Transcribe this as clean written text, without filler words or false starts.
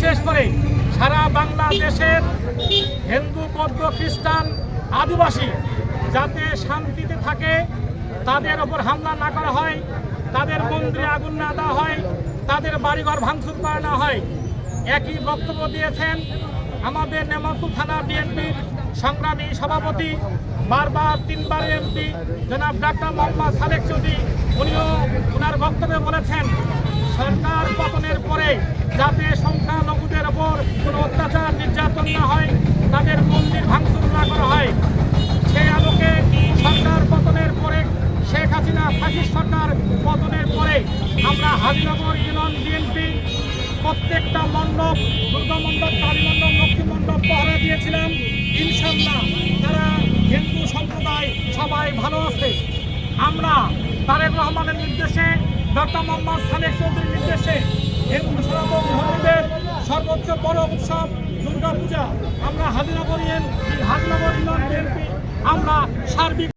বিশেষ করে সারা বাংলাদেশের হিন্দু বৌদ্ধ খ্রিস্টান আদিবাসী যাতে শান্তিতে থাকে, তাদের ওপর হামলা না করা হয়, তাদের মন্দিরে আগুন না দেওয়া হয়, তাদের বাড়িঘর ভাঙচুর করা না হয়, একই বক্তব্য দিয়েছেন আমাদের নেমাতুল থানা বিএনপির সংগ্রামী সভাপতি, বারবার 3বার এমপি জনাব ডাক্তার মোহাম্মদ সালেক চৌধুরী। উনিও ওনার বক্তব্যে বলেছেন সরকার পতনের পরে যাতে সংখ্যালঘুদের ওপর কোনো অত্যাচার নির্যাতন না হয়, তাদের মন্দির ভাঙচুর না করা হয়। সেই আলোকে সরকার পতনের পরে শেখ হাসিনা ফাঁসির সরকার পতনের পরে আমরা হাজিনগর ইউনিয়ন বিএনপি প্রত্যেকটা মণ্ডপ, দুর্গা মণ্ডপ, কালী মণ্ডপ, লক্ষ্মী মণ্ডপ পাহারা দিয়েছিলাম। ইনশাল্লাহ তারা হিন্দু সম্প্রদায় সবাই ভালো আছে। আমরা তারেক রহমানের নির্দেশে, ডক্টর মোহাম্মদ সালেক চৌধুরীর নির্দেশে হিন্দু ধর্মীদের সর্বোচ্চ বড় উৎসব দুর্গা পূজা আমরা হাজিনগর ইউনিয়ন বিএনপি আমরা সার্বিক